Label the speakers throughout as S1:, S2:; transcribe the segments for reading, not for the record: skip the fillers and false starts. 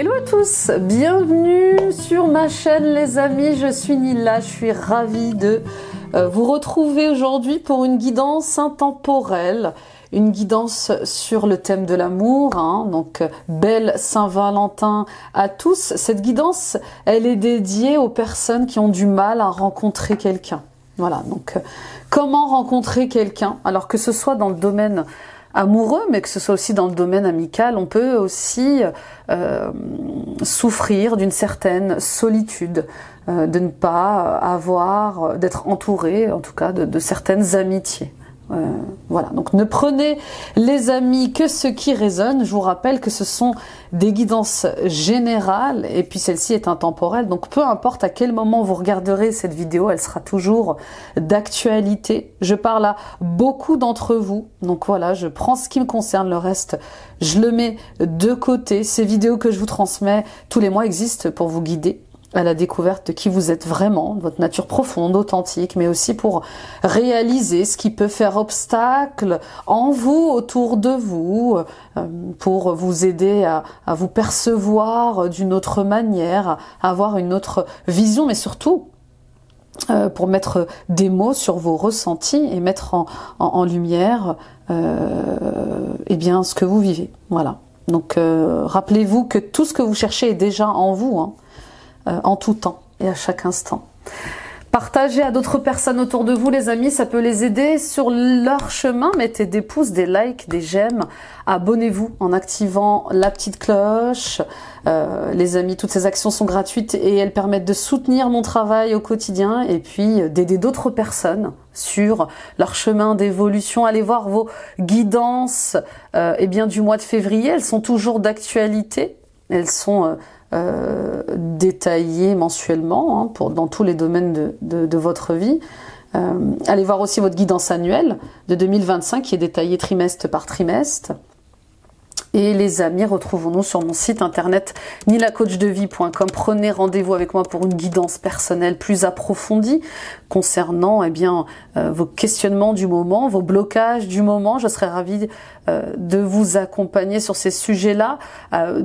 S1: Hello à tous, bienvenue sur ma chaîne les amis, je suis Nila, je suis ravie de vous retrouver aujourd'hui pour une guidance intemporelle, une guidance sur le thème de l'amour, donc belle Saint-Valentin à tous. Cette guidance, elle est dédiée aux personnes qui ont du mal à rencontrer quelqu'un. Voilà, donc comment rencontrer quelqu'un, alors que ce soit dans le domaine amoureux, mais que ce soit aussi dans le domaine amical, on peut aussi souffrir d'une certaine solitude, de ne pas avoir, d'être entouré, en tout cas, de certaines amitiés. Voilà, donc ne prenez les amis que ce qui résonne. Je vous rappelle que ce sont des guidances générales et puis celle-ci est intemporelle. Donc peu importe à quel moment vous regarderez cette vidéo, elle sera toujours d'actualité. Je parle à beaucoup d'entre vous. Donc voilà, je prends ce qui me concerne, le reste, je le mets de côté. Ces vidéos que je vous transmets tous les mois existent pour vous guider à la découverte de qui vous êtes vraiment, de votre nature profonde, authentique, mais aussi pour réaliser ce qui peut faire obstacle en vous, autour de vous, pour vous aider à vous percevoir d'une autre manière, à avoir une autre vision, mais surtout pour mettre des mots sur vos ressentis et mettre en lumière eh bien, ce que vous vivez. Voilà. Donc rappelez-vous que tout ce que vous cherchez est déjà en vous, en tout temps et à chaque instant. Partagez à d'autres personnes autour de vous, les amis, ça peut les aider sur leur chemin. Mettez des pouces, des likes, des j'aime. Abonnez-vous en activant la petite cloche. Les amis, toutes ces actions sont gratuites et elles permettent de soutenir mon travail au quotidien et puis d'aider d'autres personnes sur leur chemin d'évolution. Allez voir vos guidances eh bien, du mois de février. Elles sont toujours d'actualité. Elles sont détaillé mensuellement dans tous les domaines de votre vie. Allez voir aussi votre guidance annuelle de 2025 qui est détaillée trimestre par trimestre. Et les amis, retrouvons-nous sur mon site internet nilacoachdevie.com. Prenez rendez-vous avec moi pour une guidance personnelle plus approfondie concernant eh bien, vos questionnements du moment, vos blocages du moment. Je serai ravie de vous accompagner sur ces sujets-là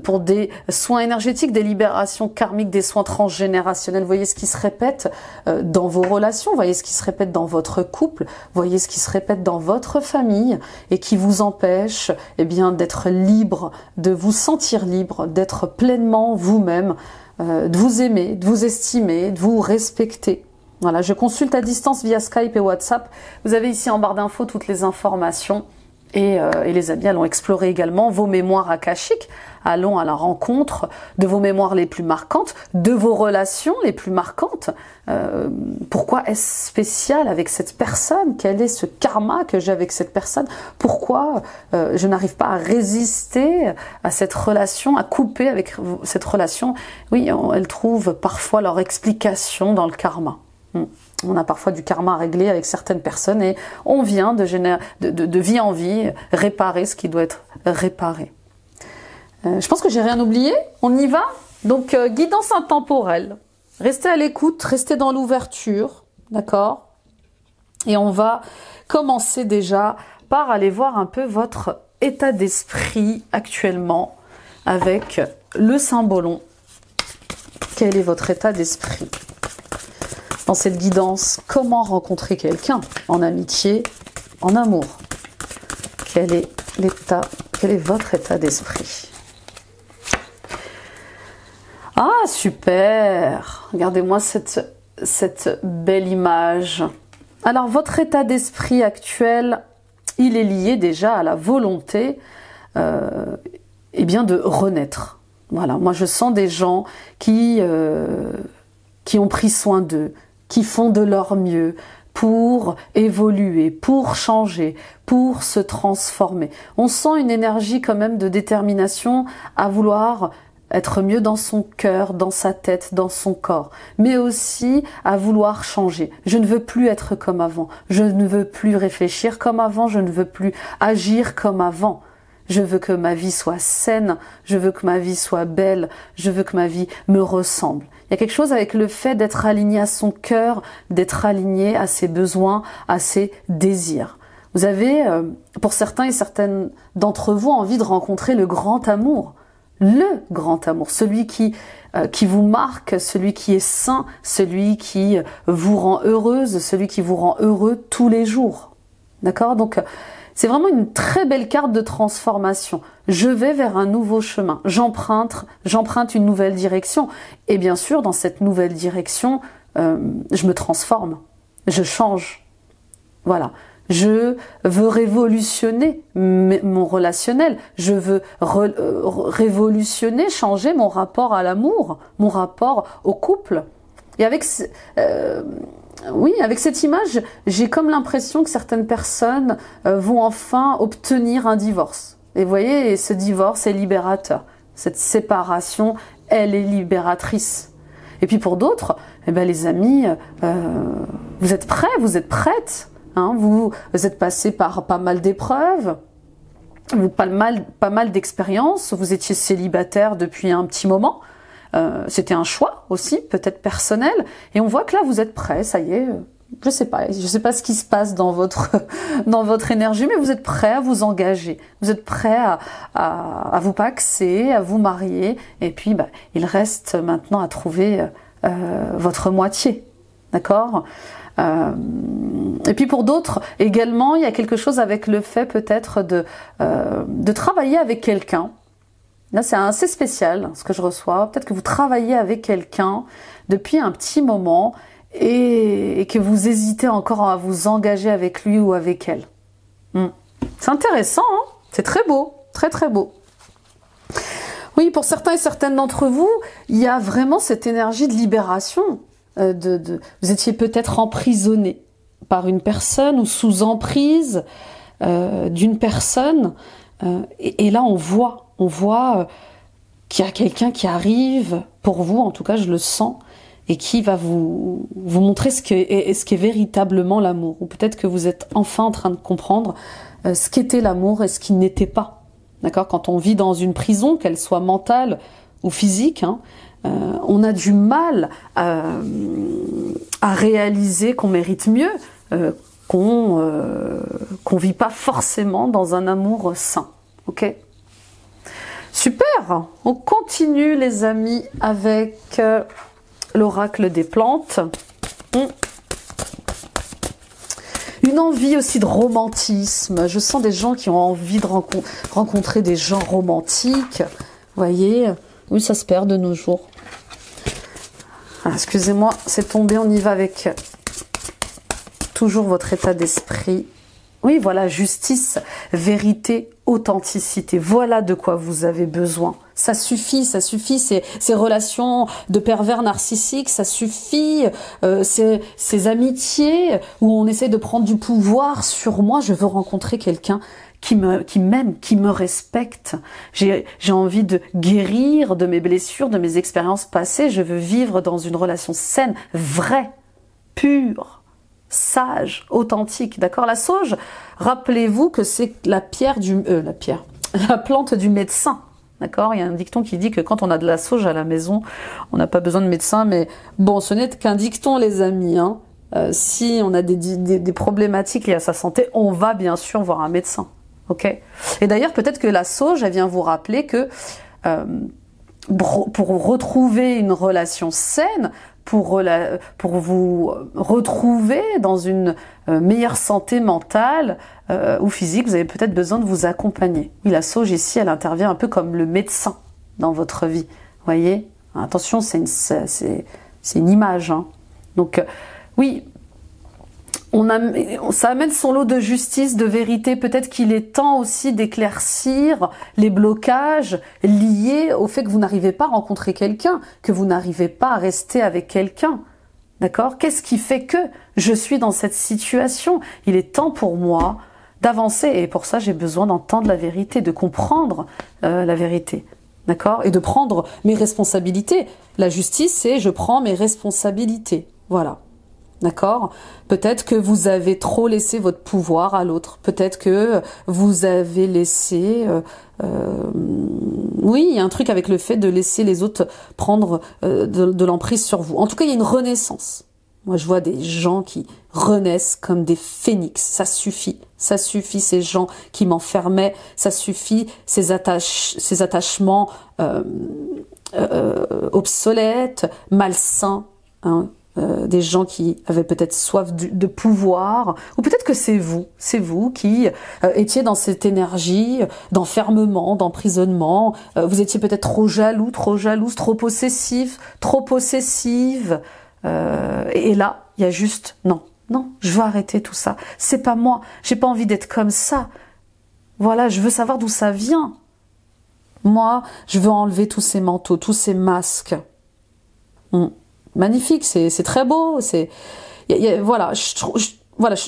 S1: pour des soins énergétiques, des libérations karmiques, des soins transgénérationnels. Voyez ce qui se répète dans vos relations, voyez ce qui se répète dans votre couple, voyez ce qui se répète dans votre famille et qui vous empêche eh bien, d'être libre, de vous sentir libre, d'être pleinement vous-même, de vous aimer, de vous estimer, de vous respecter. Voilà, je consulte à distance via Skype et WhatsApp. Vous avez ici en barre d'infos toutes les informations. Et les amis, allons explorer également vos mémoires akashiques. Allons à la rencontre de vos mémoires les plus marquantes, de vos relations les plus marquantes. Pourquoi est-ce spécial avec cette personne? Quel est ce karma que j'ai avec cette personne? Pourquoi je n'arrive pas à résister à cette relation, à couper avec cette relation? Oui, elles trouvent parfois leur explication dans le karma. On a parfois du karma à régler avec certaines personnes et on vient de vie en vie réparer ce qui doit être réparé. Je pense que j'ai rien oublié. On y va. Donc guidance intemporelle. Restez à l'écoute, restez dans l'ouverture, d'accord? Et on va commencer déjà par aller voir un peu votre état d'esprit actuellement avec le Saint-Bolon. Quel est votre état d'esprit? Dans cette guidance, comment rencontrer quelqu'un en amitié, en amour? Quel est votre état d'esprit? Ah, super! Regardez-moi cette belle image. Alors, votre état d'esprit actuel, il est lié déjà à la volonté eh bien, de renaître. Voilà, moi je sens des gens qui ont pris soin d'eux, qui font de leur mieux pour évoluer, pour changer, pour se transformer. On sent une énergie quand même de détermination à vouloir être mieux dans son cœur, dans sa tête, dans son corps, mais aussi à vouloir changer. Je ne veux plus être comme avant, je ne veux plus réfléchir comme avant, je ne veux plus agir comme avant. Je veux que ma vie soit saine, je veux que ma vie soit belle, je veux que ma vie me ressemble. Il y a quelque chose avec le fait d'être aligné à son cœur, d'être aligné à ses besoins, à ses désirs. Vous avez, pour certains et certaines d'entre vous, envie de rencontrer le grand amour. le grand amour, celui qui vous marque, celui qui est sain, celui qui vous rend heureuse, celui qui vous rend heureux tous les jours. D'accord? Donc, c'est vraiment une très belle carte de transformation. Je vais vers un nouveau chemin. J'emprunte une nouvelle direction. Et bien sûr, dans cette nouvelle direction, je me transforme. Je change. Voilà. Je veux révolutionner mon relationnel. Je veux révolutionner, changer mon rapport à l'amour, mon rapport au couple. Et avec cette image, j'ai comme l'impression que certaines personnes vont enfin obtenir un divorce. Et vous voyez, ce divorce est libérateur. Cette séparation, elle est libératrice. Et puis pour d'autres, les amis, vous êtes prêts, vous êtes prêtes. Hein, vous êtes passé par pas mal d'épreuves, pas mal d'expériences, vous étiez célibataire depuis un petit moment, c'était un choix aussi, peut-être personnel, et on voit que là vous êtes prêt, ça y est, je sais pas ce qui se passe dans votre énergie, mais vous êtes prêt à vous engager, vous êtes prêt à vous paxer, à vous marier, et puis il reste maintenant à trouver votre moitié, d'accord ? Et puis pour d'autres également, il y a quelque chose avec le fait peut-être de travailler avec quelqu'un. Là, c'est assez spécial ce que je reçois. Peut-être que vous travaillez avec quelqu'un depuis un petit moment et que vous hésitez encore à vous engager avec lui ou avec elle. C'est intéressant, hein? C'est très beau, très très beau. Oui, pour certains et certaines d'entre vous, il y a vraiment cette énergie de libération. Vous étiez peut-être emprisonné par une personne ou sous emprise d'une personne, et là on voit qu'il y a quelqu'un qui arrive pour vous, en tout cas je le sens, et qui va vous montrer ce qu'est véritablement l'amour, ou peut-être que vous êtes enfin en train de comprendre ce qu'était l'amour et ce qui n'était pas. D'accord ? Quand on vit dans une prison, qu'elle soit mentale ou physique, hein, on a du mal à réaliser qu'on mérite mieux, qu'on vit pas forcément dans un amour sain. Ok ? Super. On continue les amis avec l'oracle des plantes. Une envie aussi de romantisme. Je sens des gens qui ont envie de rencontrer des gens romantiques. Vous voyez ? Oui, ça se perd de nos jours. Ah, excusez-moi, c'est tombé, on y va avec toujours votre état d'esprit. Oui, voilà, justice, vérité, authenticité. Voilà de quoi vous avez besoin. Ça suffit, ces relations de pervers narcissiques, ça suffit, ces amitiés où on essaie de prendre du pouvoir sur moi. Je veux rencontrer quelqu'un qui m'aime, qui me respecte. J'ai envie de guérir de mes blessures, de mes expériences passées. Je veux vivre dans une relation saine, vraie, pure, sage, authentique. D'accord ? La sauge, rappelez-vous que c'est la plante du médecin. D'accord ? Il y a un dicton qui dit que quand on a de la sauge à la maison, on n'a pas besoin de médecin. Mais bon, ce n'est qu'un dicton, les amis. Hein. Si on a des problématiques liées à sa santé, on va bien sûr voir un médecin. Ok. Et d'ailleurs, peut-être que la sauge, elle vient vous rappeler que pour retrouver une relation saine, pour vous retrouver dans une meilleure santé mentale ou physique, vous avez peut-être besoin de vous accompagner. Oui, la sauge ici, elle intervient un peu comme le médecin dans votre vie. Vous voyez ? Attention, c'est une image. Hein. Donc, oui. Ça amène son lot de justice, de vérité. Peut-être qu'il est temps aussi d'éclaircir les blocages liés au fait que vous n'arrivez pas à rencontrer quelqu'un, que vous n'arrivez pas à rester avec quelqu'un. D'accord ? Qu'est-ce qui fait que je suis dans cette situation ? Il est temps pour moi d'avancer et pour ça j'ai besoin d'entendre la vérité, de comprendre la vérité. D'accord ? Et de prendre mes responsabilités. La justice, c'est je prends mes responsabilités. Voilà. D'accord ? Peut-être que vous avez trop laissé votre pouvoir à l'autre. Peut-être que vous avez laissé... oui, il y a un truc avec le fait de laisser les autres prendre de l'emprise sur vous. En tout cas, il y a une renaissance. Moi, je vois des gens qui renaissent comme des phénix. Ça suffit. Ça suffit ces gens qui m'enfermaient, ça suffit ces attachements obsolètes, malsains, hein, des gens qui avaient peut-être soif de pouvoir, ou peut-être que c'est vous qui étiez dans cette énergie d'enfermement, d'emprisonnement, vous étiez peut-être trop jaloux, trop jalouse, trop possessif, trop possessive, et là, il y a juste, non, je veux arrêter tout ça, c'est pas moi, j'ai pas envie d'être comme ça, voilà, je veux savoir d'où ça vient. Moi, je veux enlever tous ces manteaux, tous ces masques. Magnifique, c'est très beau. Voilà,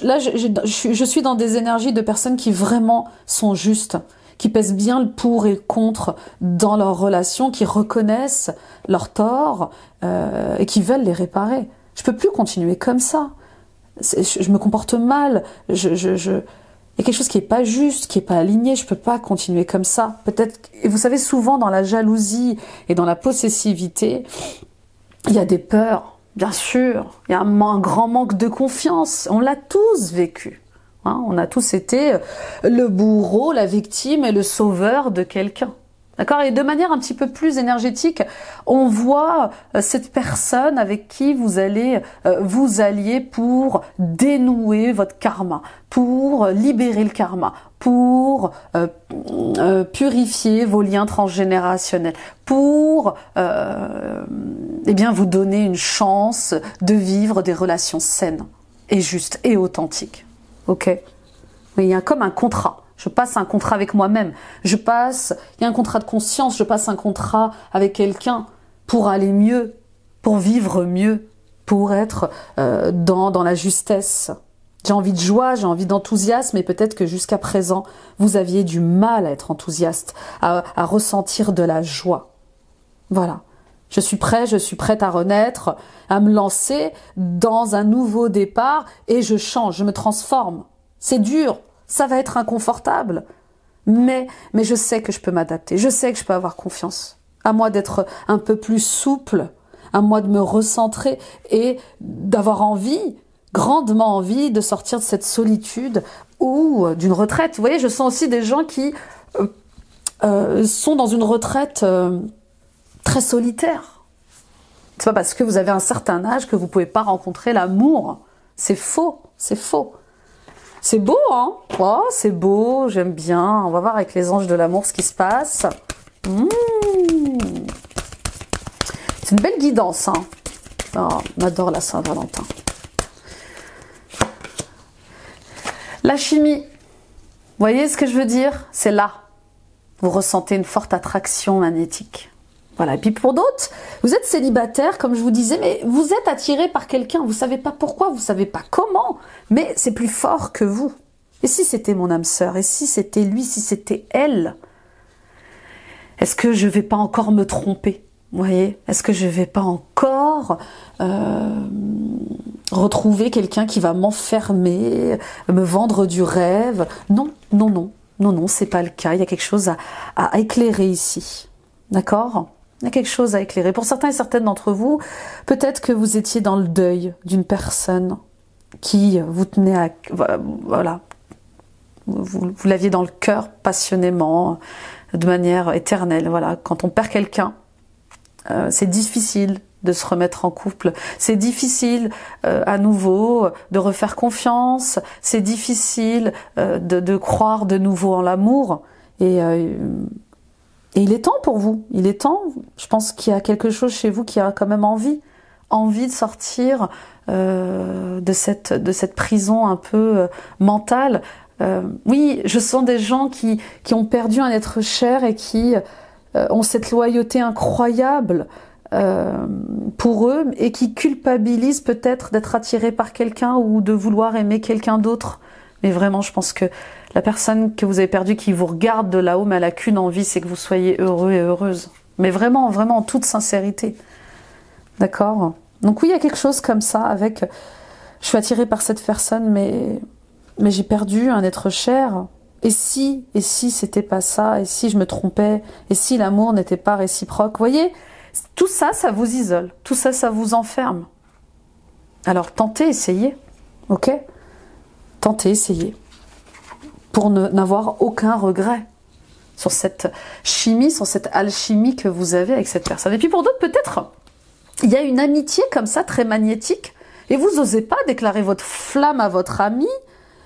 S1: là, je suis dans des énergies de personnes qui vraiment sont justes, qui pèsent bien le pour et le contre dans leurs relations, qui reconnaissent leurs torts et qui veulent les réparer. Je peux plus continuer comme ça. Je me comporte mal. Il y a quelque chose qui est pas juste, qui est pas aligné, je peux pas continuer comme ça. Peut-être, et vous savez, souvent dans la jalousie et dans la possessivité, il y a des peurs, bien sûr. Il y a un grand manque de confiance. On l'a tous vécu. Hein, on a tous été le bourreau, la victime et le sauveur de quelqu'un. D'accord? Et de manière un petit peu plus énergétique, on voit cette personne avec qui vous allez vous allier pour dénouer votre karma, pour libérer le karma, pour purifier vos liens transgénérationnels, pour eh bien vous donner une chance de vivre des relations saines et justes et authentiques. Ok? Mais il y a comme un contrat. Je passe un contrat avec moi-même. Il y a un contrat de conscience, je passe un contrat avec quelqu'un pour aller mieux, pour vivre mieux, pour être dans la justesse. J'ai envie de joie, j'ai envie d'enthousiasme, et peut-être que jusqu'à présent, vous aviez du mal à être enthousiaste, à ressentir de la joie. Voilà. Je suis prête à renaître, à me lancer dans un nouveau départ, et je change, je me transforme. C'est dur. Ça va être inconfortable, mais je sais que je peux m'adapter, je sais que je peux avoir confiance. À moi d'être un peu plus souple, à moi de me recentrer et d'avoir envie, grandement envie, de sortir de cette solitude ou d'une retraite. Vous voyez, je sens aussi des gens qui sont dans une retraite très solitaire. C'est pas parce que vous avez un certain âge que vous pouvez pas rencontrer l'amour. C'est faux, c'est faux. C'est beau, hein? Oh, c'est beau, j'aime bien. On va voir avec les anges de l'amour ce qui se passe. C'est une belle guidance, hein? Oh, on adore la Saint-Valentin. La chimie. Vous voyez ce que je veux dire? C'est là. Vous ressentez une forte attraction magnétique. Voilà. Et puis pour d'autres, vous êtes célibataire, comme je vous disais, mais vous êtes attiré par quelqu'un. Vous savez pas pourquoi, vous savez pas comment, mais c'est plus fort que vous. Et si c'était mon âme sœur? Et si c'était lui? Si c'était elle? Est-ce que je vais pas encore me tromper? Vous voyez? Est-ce que je vais pas encore retrouver quelqu'un qui va m'enfermer, me vendre du rêve? Non, non, non, non, non, c'est pas le cas. Il y a quelque chose à éclairer ici. D'accord? Il y a quelque chose à éclairer. Pour certains et certaines d'entre vous, peut-être que vous étiez dans le deuil d'une personne qui vous tenait à... Voilà. Vous l'aviez dans le cœur passionnément, de manière éternelle. Voilà. Quand on perd quelqu'un, c'est difficile de se remettre en couple. C'est difficile à nouveau de refaire confiance. C'est difficile de croire de nouveau en l'amour. Et il est temps pour vous, il est temps, je pense qu'il y a quelque chose chez vous qui a quand même envie de sortir de cette prison un peu mentale. Oui, je sens des gens qui ont perdu un être cher et qui ont cette loyauté incroyable pour eux et qui culpabilisent peut-être d'être attirés par quelqu'un ou de vouloir aimer quelqu'un d'autre. Mais vraiment, je pense que la personne que vous avez perdue, qui vous regarde de là-haut, mais elle n'a qu'une envie, c'est que vous soyez heureux et heureuse. Mais vraiment, vraiment en toute sincérité. D'accord? Donc oui, il y a quelque chose comme ça avec... Je suis attirée par cette personne, mais j'ai perdu un être cher. Et si c'était pas ça? Et si je me trompais? Et si l'amour n'était pas réciproque? Vous voyez, tout ça, ça vous isole. Tout ça, ça vous enferme. Alors tentez, essayez. Ok? Tentez, essayez. pour n'avoir aucun regret sur cette chimie, sur cette alchimie que vous avez avec cette personne. Et puis pour d'autres, peut-être, il y a une amitié comme ça, très magnétique, et vous n'osez pas déclarer votre flamme à votre ami,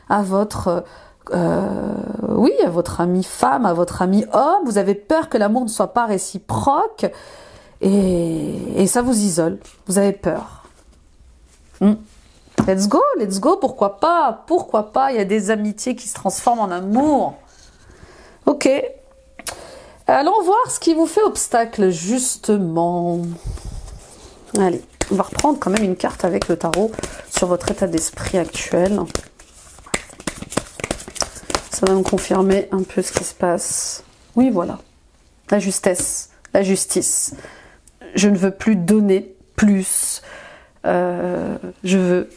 S1: à votre... oui, à votre ami femme, à votre ami homme. Vous avez peur que l'amour ne soit pas réciproque, et ça vous isole. Vous avez peur. Let's go, pourquoi pas, il y a des amitiés qui se transforment en amour. Ok. Allons voir ce qui vous fait obstacle, justement. Allez, on va reprendre quand même une carte avec le tarot sur votre état d'esprit actuel. Ça va me confirmer un peu ce qui se passe. Oui, voilà. La justesse, la justice. Je ne veux plus donner plus. Je veux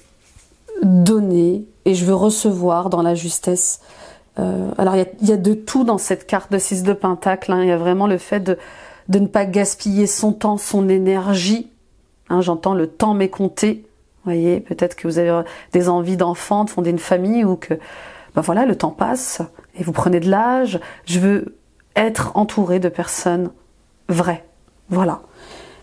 S1: donner et je veux recevoir dans la justesse. Alors, il y a de tout dans cette carte de 6 de Pentacle. Hein. Il y a vraiment le fait de ne pas gaspiller son temps, son énergie. Hein, j'entends le temps m'est compté. Vous voyez, peut-être que vous avez des envies d'enfants, de fonder une famille, ou que ben voilà, le temps passe et vous prenez de l'âge. Je veux être entourée de personnes vraies. Voilà.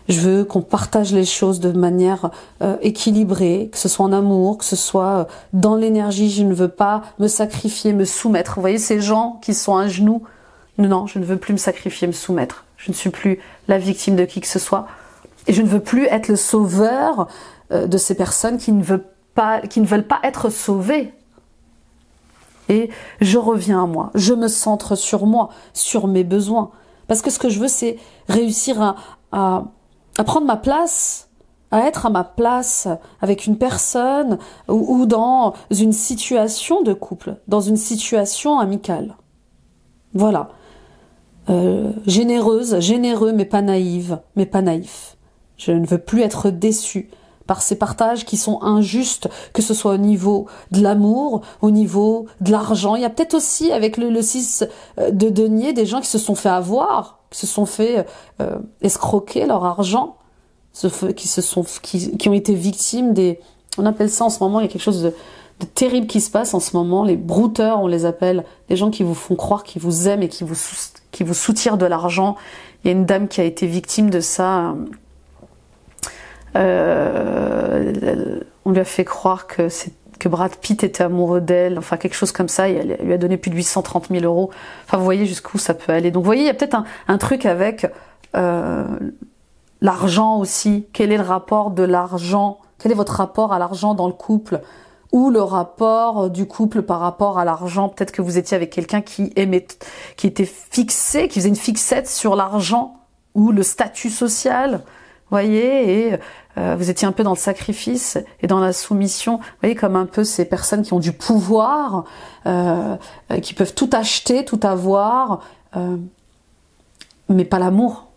S1: Je veux qu'on partage les choses de manière équilibrée, que ce soit en amour, que ce soit dans l'énergie. Je ne veux pas me sacrifier, me soumettre. Vous voyez ces gens qui sont à genoux. Non, je ne veux plus me sacrifier, me soumettre. Je ne suis plus la victime de qui que ce soit. Et je ne veux plus être le sauveur de ces personnes qui ne veulent pas être sauvées. Et je reviens à moi. Je me centre sur moi, sur mes besoins. Parce que ce que je veux, c'est réussir à prendre ma place, à être à ma place avec une personne ou dans une situation de couple, dans une situation amicale. Voilà. Généreuse, généreux, mais pas naïve, mais pas naïf. Je ne veux plus être déçue par ces partages qui sont injustes, que ce soit au niveau de l'amour, au niveau de l'argent. Il y a peut-être aussi, avec le 6 de denier, des gens qui se sont fait avoir, qui se sont fait escroquer leur argent, qui ont été victimes des... On appelle ça en ce moment, il y a quelque chose de terrible qui se passe en ce moment, les brouteurs, on les appelle, les gens qui vous font croire qu'ils vous aiment et qui vous soutirent de l'argent. Il y a une dame qui a été victime de ça. On lui a fait croire que Brad Pitt était amoureux d'elle, enfin quelque chose comme ça, et elle lui a donné plus de 830 000 €. Enfin, vous voyez jusqu'où ça peut aller. Donc, vous voyez, il y a peut-être un truc avec l'argent aussi. Quel est le rapport de l'argent? Quel est votre rapport à l'argent dans le couple? Ou le rapport du couple par rapport à l'argent? Peut-être que vous étiez avec quelqu'un qui était fixé, qui faisait une fixette sur l'argent ou le statut social. Voyez, et vous étiez un peu dans le sacrifice et dans la soumission. Vous voyez, comme un peu ces personnes qui ont du pouvoir, qui peuvent tout acheter, tout avoir, mais pas l'amour.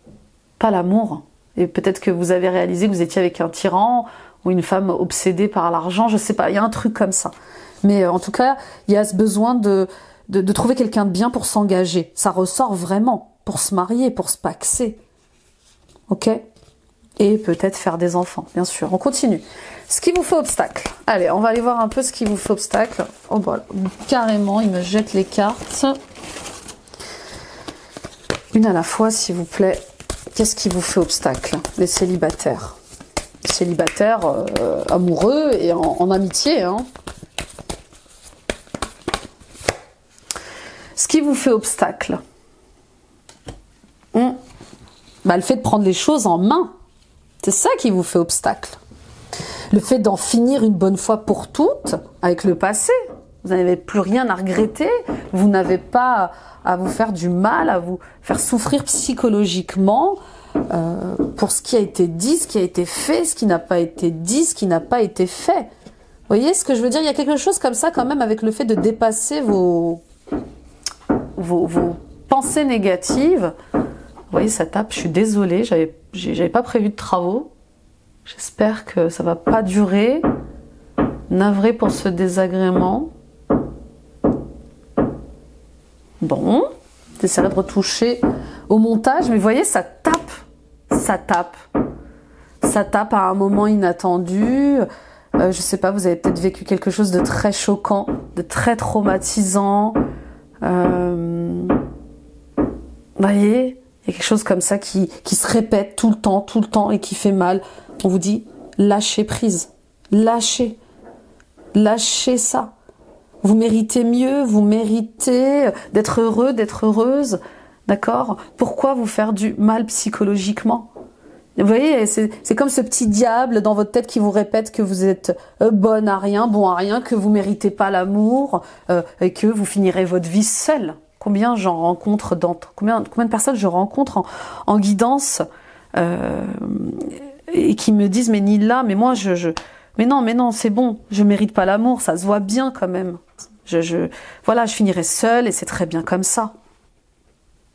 S1: Pas l'amour. Et peut-être que vous avez réalisé que vous étiez avec un tyran ou une femme obsédée par l'argent, je sais pas, il y a un truc comme ça. Mais en tout cas, il y a ce besoin de trouver quelqu'un de bien pour s'engager. Ça ressort vraiment, pour se marier, pour se paxer. Ok ? Et peut-être faire des enfants, bien sûr. On continue. Ce qui vous fait obstacle. Allez, on va aller voir un peu ce qui vous fait obstacle. Oh voilà, carrément, il me jette les cartes. Une à la fois, s'il vous plaît. Qu'est-ce qui vous fait obstacle? Les célibataires. Les célibataires amoureux et en amitié. Hein. Ce qui vous fait obstacle. Le fait de prendre les choses en main. C'est ça qui vous fait obstacle. Le fait d'en finir une bonne fois pour toutes avec le passé. Vous n'avez plus rien à regretter. Vous n'avez pas à vous faire du mal, à vous faire souffrir psychologiquement pour ce qui a été dit, ce qui a été fait, ce qui n'a pas été dit, ce qui n'a pas été fait. Vous voyez ce que je veux dire? Il y a quelque chose comme ça quand même avec le fait de dépasser vos pensées négatives. Vous voyez, ça tape, je suis désolée, j'avais pas prévu de travaux. J'espère que ça va pas durer. Navré pour ce désagrément. Bon, j'essaierai de retoucher au montage, mais vous voyez, ça tape. Ça tape. Ça tape à un moment inattendu. Je sais pas, vous avez peut-être vécu quelque chose de très choquant, de très traumatisant. Vous voyez, il y a quelque chose comme ça qui se répète tout le temps et qui fait mal. On vous dit, lâchez prise, lâchez ça. Vous méritez mieux, vous méritez d'être heureux, d'être heureuse, d'accord? Pourquoi vous faire du mal psychologiquement? Vous voyez, c'est comme ce petit diable dans votre tête qui vous répète que vous êtes bonne à rien, bon à rien, que vous méritez pas l'amour et que vous finirez votre vie seule. Combien j'en rencontre combien de personnes je rencontre en guidance et qui me disent mais Nila, mais moi mais non, c'est bon, je mérite pas l'amour, ça se voit bien quand même. Voilà, je finirai seule et c'est très bien comme ça.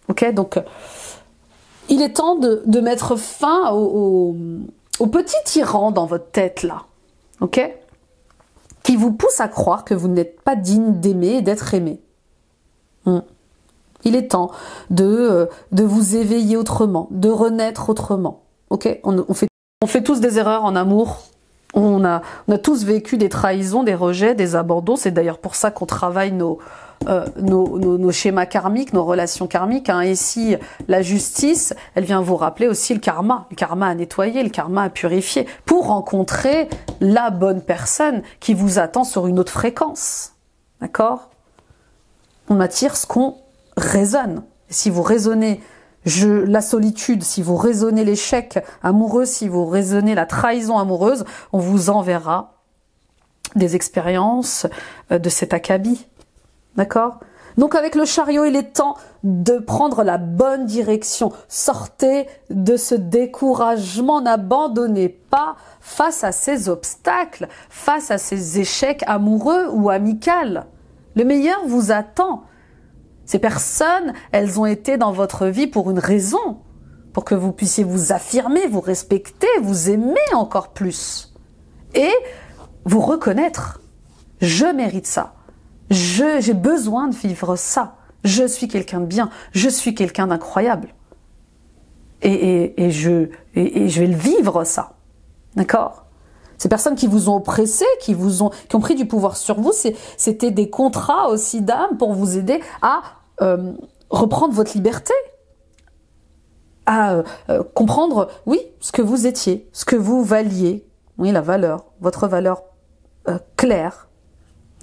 S1: Ok, donc il est temps de mettre fin au petit tyran dans votre tête là, ok, qui vous pousse à croire que vous n'êtes pas digne d'aimer et d'être aimé. Il est temps de vous éveiller autrement, de renaître autrement. Ok, on fait tous des erreurs en amour. On a tous vécu des trahisons, des rejets, des abandons. C'est d'ailleurs pour ça qu'on travaille nos schémas karmiques, nos relations karmiques. Hein. Ici, la justice, elle vient vous rappeler aussi le karma à nettoyer, le karma à purifier, pour rencontrer la bonne personne qui vous attend sur une autre fréquence. D'accord? On attire ce qu'on résonne. Si vous raisonnez la solitude, si vous raisonnez l'échec amoureux, si vous raisonnez la trahison amoureuse, on vous enverra des expériences de cet acabit. D'accord? Donc avec le chariot, il est temps de prendre la bonne direction. Sortez de ce découragement, n'abandonnez pas face à ces obstacles, face à ces échecs amoureux ou amicaux. Le meilleur vous attend. Ces personnes, elles ont été dans votre vie pour une raison, pour que vous puissiez vous affirmer, vous respecter, vous aimer encore plus. Et vous reconnaître, je mérite ça, j'ai besoin de vivre ça, je suis quelqu'un de bien, je suis quelqu'un d'incroyable. Et je vais le vivre ça, d'accord ? Ces personnes qui vous ont oppressé, qui ont pris du pouvoir sur vous, c'était des contrats aussi d'âme pour vous aider à reprendre votre liberté, à comprendre, oui, ce que vous étiez, ce que vous valiez, oui, la valeur, votre valeur claire,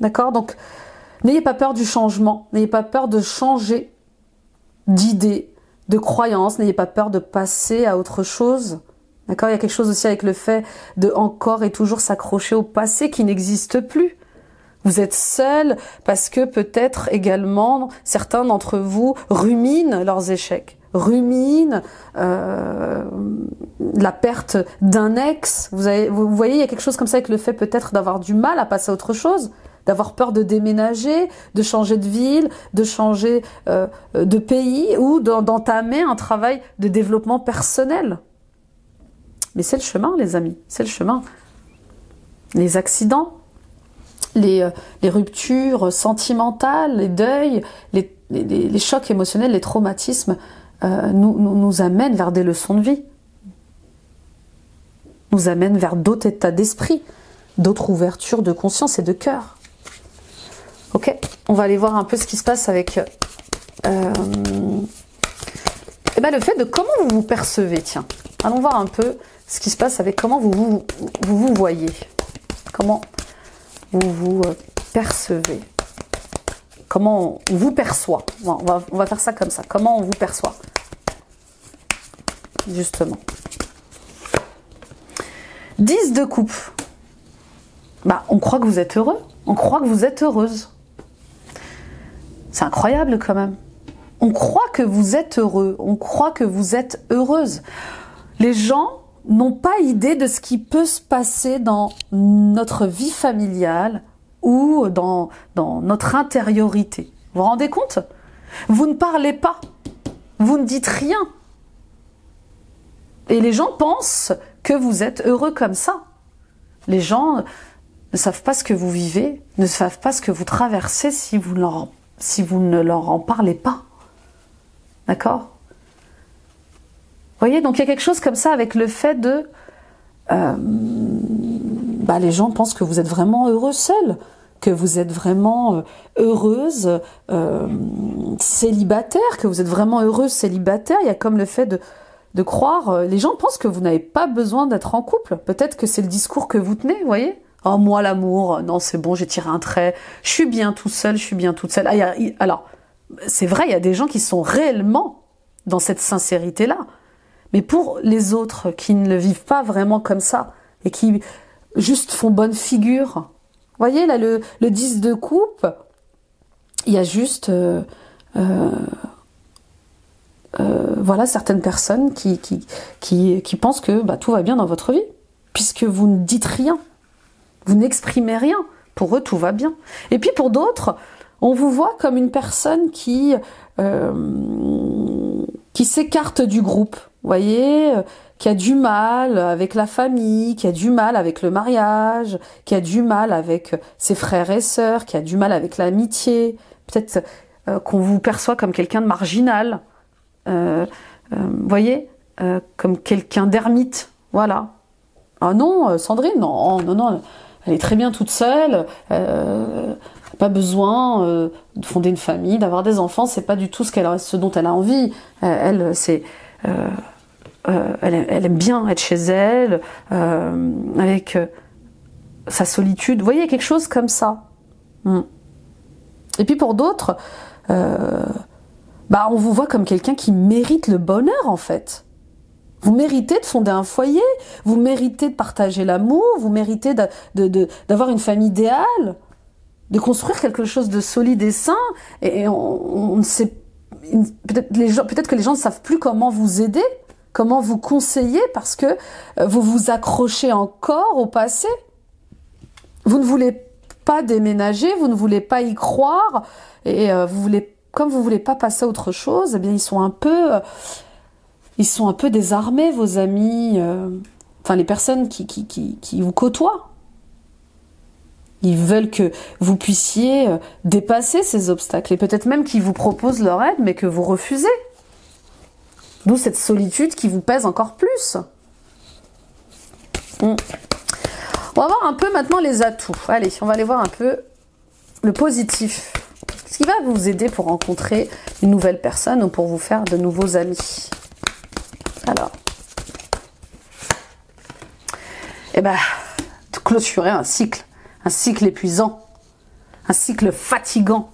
S1: d'accord? Donc, n'ayez pas peur du changement, n'ayez pas peur de changer d'idée, de croyance, n'ayez pas peur de passer à autre chose. D'accord, il y a quelque chose aussi avec le fait de encore et toujours s'accrocher au passé qui n'existe plus. Vous êtes seul parce que peut-être également certains d'entre vous ruminent leurs échecs, ruminent la perte d'un ex. Vous voyez, il y a quelque chose comme ça avec le fait peut-être d'avoir du mal à passer à autre chose, d'avoir peur de déménager, de changer de ville, de changer de pays ou d'entamer un travail de développement personnel. Mais c'est le chemin, les amis, c'est le chemin. Les accidents, les ruptures sentimentales, les deuils, les chocs émotionnels, les traumatismes nous amènent vers des leçons de vie. Nous amènent vers d'autres états d'esprit, d'autres ouvertures de conscience et de cœur. Ok, on va aller voir un peu ce qui se passe avec le fait de comment vous vous percevez. Tiens, allons voir un peu ce qui se passe avec comment vous voyez, comment vous vous percevez, comment on vous perçoit. On va faire ça comme ça, comment on vous perçoit, justement. 10 de coupe. On croit que vous êtes heureux, on croit que vous êtes heureuse. C'est incroyable quand même. On croit que vous êtes heureux, on croit que vous êtes heureuse. Les gens n'ont pas idée de ce qui peut se passer dans notre vie familiale ou dans notre intériorité. Vous vous rendez compte? Vous ne parlez pas, vous ne dites rien. Et les gens pensent que vous êtes heureux comme ça. Les gens ne savent pas ce que vous vivez, ne savent pas ce que vous traversez si vous ne leur en parlez pas. D'accord ? Vous voyez, donc il y a quelque chose comme ça avec le fait de... les gens pensent que vous êtes vraiment heureux seul. que vous êtes vraiment heureuse célibataire, que vous êtes vraiment heureuse célibataire. Il y a comme le fait de croire, les gens pensent que vous n'avez pas besoin d'être en couple. Peut-être que c'est le discours que vous tenez, vous voyez. Oh, moi l'amour, non c'est bon, j'ai tiré un trait, je suis bien tout seul, je suis bien toute seule. Alors, c'est vrai, il y a des gens qui sont réellement dans cette sincérité-là. Mais pour les autres qui ne le vivent pas vraiment comme ça, et qui juste font bonne figure, vous voyez là le 10 de coupe, il y a juste voilà certaines personnes qui pensent que bah, tout va bien dans votre vie, puisque vous ne dites rien, vous n'exprimez rien. Pour eux, tout va bien. Et puis pour d'autres, on vous voit comme une personne qui s'écarte du groupe, vous voyez, qui a du mal avec la famille, qui a du mal avec le mariage, qui a du mal avec ses frères et sœurs, qui a du mal avec l'amitié. Peut-être qu'on vous perçoit comme quelqu'un de marginal, voyez, comme quelqu'un d'ermite, voilà. Ah non, Sandrine, non, non, non, elle est très bien toute seule, pas besoin de fonder une famille, d'avoir des enfants, c'est pas du tout ce dont elle a envie. Elle aime bien être chez elle, avec sa solitude. Vous voyez, quelque chose comme ça. Et puis pour d'autres, bah on vous voit comme quelqu'un qui mérite le bonheur en fait. Vous méritez de fonder un foyer, vous méritez de partager l'amour, vous méritez d'avoir une famille idéale, de construire quelque chose de solide et sain. Et on ne sait, peut-être que les gens ne savent plus comment vous aider, comment vous conseiller, parce que vous vous accrochez encore au passé. Vous ne voulez pas déménager, vous ne voulez pas y croire, et comme vous voulez pas passer à autre chose, eh bien ils sont un peu désarmés, vos amis, enfin les personnes qui vous côtoient. Ils veulent que vous puissiez dépasser ces obstacles, et peut-être même qu'ils vous proposent leur aide, mais que vous refusez. D'où cette solitude qui vous pèse encore plus. On va voir un peu maintenant les atouts. Allez, on va aller voir un peu le positif. Ce qui va vous aider pour rencontrer une nouvelle personne ou pour vous faire de nouveaux amis. Alors, eh ben, de clôturer un cycle épuisant, un cycle fatigant.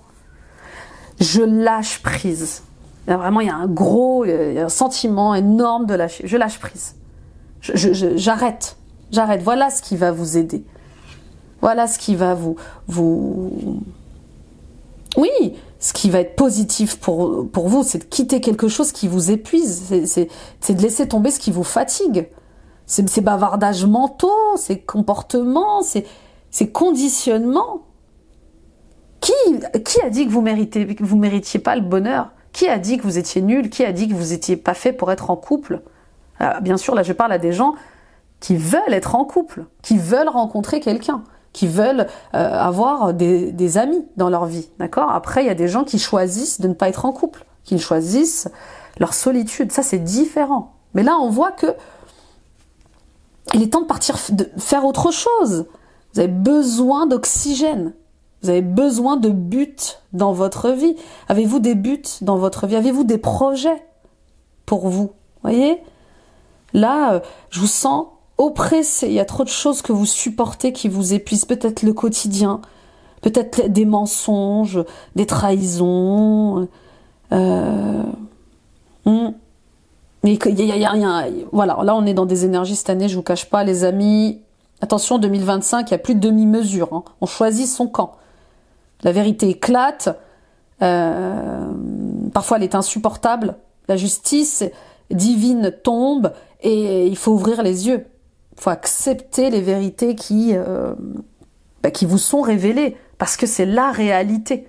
S1: Je lâche prise. Là, vraiment, il y a un sentiment énorme de lâcher. Je lâche prise. J'arrête. Voilà ce qui va vous aider. Voilà ce qui va oui, ce qui va être positif pour vous, c'est de quitter quelque chose qui vous épuise. C'est de laisser tomber ce qui vous fatigue. Ces bavardages mentaux, ces comportements, ces conditionnements. Qui a dit que vous méritiez pas le bonheur? Qui a dit que vous étiez nul? Qui a dit que vous étiez pas fait pour être en couple? Bien sûr, là, je parle à des gens qui veulent être en couple, qui veulent rencontrer quelqu'un, qui veulent avoir des amis dans leur vie, d'accord? Après, il y a des gens qui choisissent de ne pas être en couple, qui choisissent leur solitude. Ça, c'est différent. Mais là, on voit que il est temps de partir, de faire autre chose. Vous avez besoin d'oxygène. Vous avez besoin de buts dans votre vie. Avez-vous des buts dans votre vie? Avez-vous des projets pour vous? Voyez? Là, je vous sens oppressé. Il y a trop de choses que vous supportez qui vous épuisent. Peut-être le quotidien, peut-être des mensonges, des trahisons. Mais voilà, là on est dans des énergies cette année, je vous cache pas, les amis. Attention, 2025, il n'y a plus de demi-mesure. Hein. On choisit son camp. La vérité éclate. Parfois, elle est insupportable. La justice divine tombe et il faut ouvrir les yeux. Il faut accepter les vérités qui vous sont révélées parce que c'est la réalité.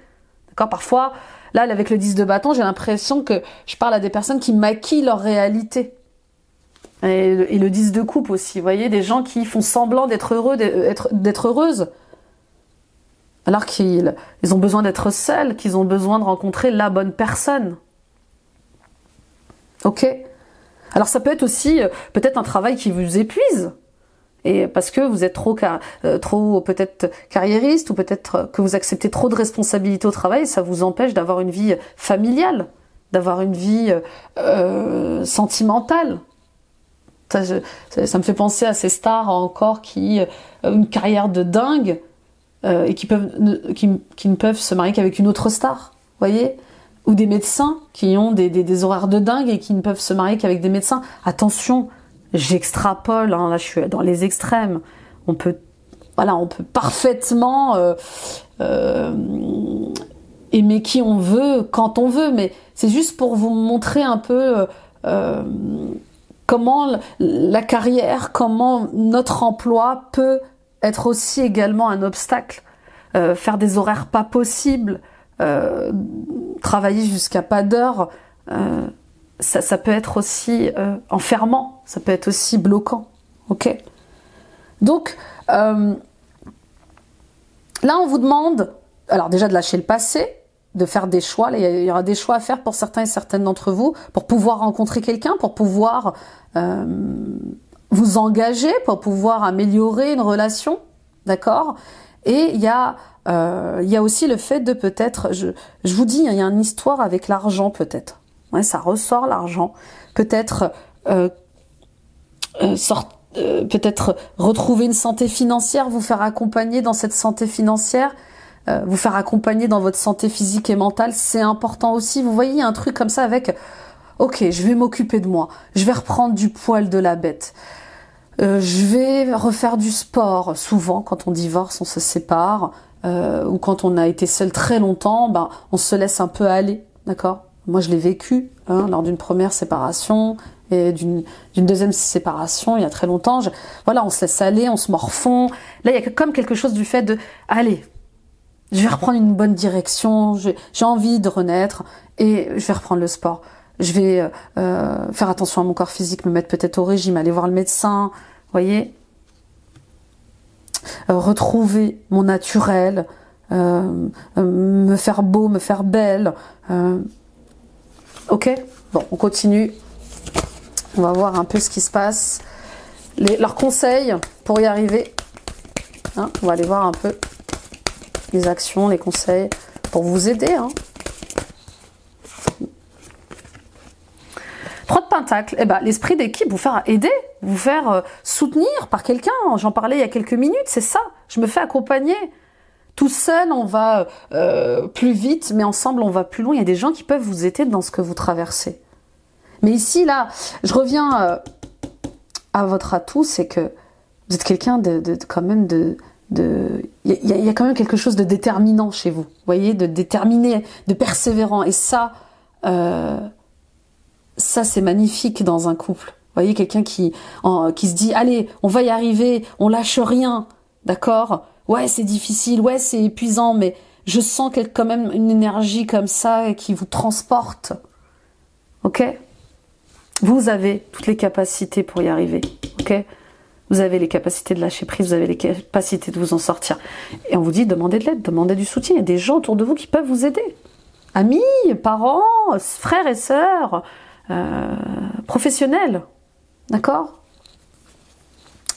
S1: D'accord ? Parfois, là, avec le 10 de bâton, j'ai l'impression que je parle à des personnes qui maquillent leur réalité. Et le 10 de coupe aussi, vous voyez, des gens qui font semblant d'être heureux, d'être heureuses, alors qu'ils ont besoin d'être seuls, qu'ils ont besoin de rencontrer la bonne personne. Ok ? Alors ça peut être aussi peut-être un travail qui vous épuise, Et parce que vous êtes trop peut-être carriériste, ou peut-être que vous acceptez trop de responsabilités au travail, et ça vous empêche d'avoir une vie familiale, d'avoir une vie sentimentale. Ça me fait penser à ces stars encore qui ont une carrière de dingue et qui ne peuvent se marier qu'avec une autre star, voyez, ou des médecins qui ont des horaires de dingue et qui ne peuvent se marier qu'avec des médecins. Attention, j'extrapole, hein, là je suis dans les extrêmes. On peut parfaitement aimer qui on veut, quand on veut, mais c'est juste pour vous montrer un peu comment la carrière, comment notre emploi peut être aussi également un obstacle. Faire des horaires pas possibles, travailler jusqu'à pas d'heure, ça peut être aussi enfermant, ça peut être aussi bloquant. Ok ? Donc, là on vous demande, alors déjà de lâcher le passé, de faire des choix. Là, il y aura des choix à faire pour certains et certaines d'entre vous, pour pouvoir rencontrer quelqu'un, pour pouvoir vous engager, pour pouvoir améliorer une relation, d'accord ? Et il y a aussi le fait de peut-être, je vous dis, il y a une histoire avec l'argent peut-être. Ouais, ça ressort l'argent. Peut-être peut-être retrouver une santé financière, vous faire accompagner dans cette santé financière, vous faire accompagner dans votre santé physique et mentale, c'est important aussi. Vous voyez, un truc comme ça avec, ok, je vais m'occuper de moi, je vais reprendre du poil de la bête, je vais refaire du sport. Souvent, quand on divorce, on se sépare, ou quand on a été seul très longtemps, ben, on se laisse un peu aller, d'accord ? Moi, je l'ai vécu lors d'une première séparation et d'une deuxième séparation il y a très longtemps. Voilà, on se laisse aller, on se morfond. Là, il y a comme quelque chose du fait de, allez, je vais reprendre une bonne direction, j'ai envie de renaître et je vais reprendre le sport. Je vais faire attention à mon corps physique, me mettre peut-être au régime, aller voir le médecin, voyez, retrouver mon naturel, me faire beau, me faire belle. Ok, bon, on continue. On va voir un peu ce qui se passe. Leurs conseils pour y arriver. Hein, on va aller voir un peu les actions, les conseils pour vous aider. Hein. 3 de Pentacles, eh ben, l'esprit d'équipe, vous faire aider, vous faire soutenir par quelqu'un. J'en parlais il y a quelques minutes, c'est ça. Je me fais accompagner. Tout seul, on va plus vite, mais ensemble, on va plus loin. Il y a des gens qui peuvent vous aider dans ce que vous traversez. Mais ici, là, je reviens à votre atout, c'est que vous êtes quelqu'un quand même il y a quand même quelque chose de déterminant chez vous. Vous voyez, de déterminé, de persévérant. Et ça c'est magnifique dans un couple. Vous voyez, quelqu'un qui se dit, allez, on va y arriver, on lâche rien, d'accord ? Ouais, c'est difficile, ouais, c'est épuisant, mais je sens qu'il y a quand même une énergie comme ça qui vous transporte. Ok ? Vous avez toutes les capacités pour y arriver. Ok ? Vous avez les capacités de lâcher prise, vous avez les capacités de vous en sortir. Et on vous dit, demandez de l'aide, demandez du soutien. Il y a des gens autour de vous qui peuvent vous aider. Amis, parents, frères et sœurs, professionnels. D'accord ?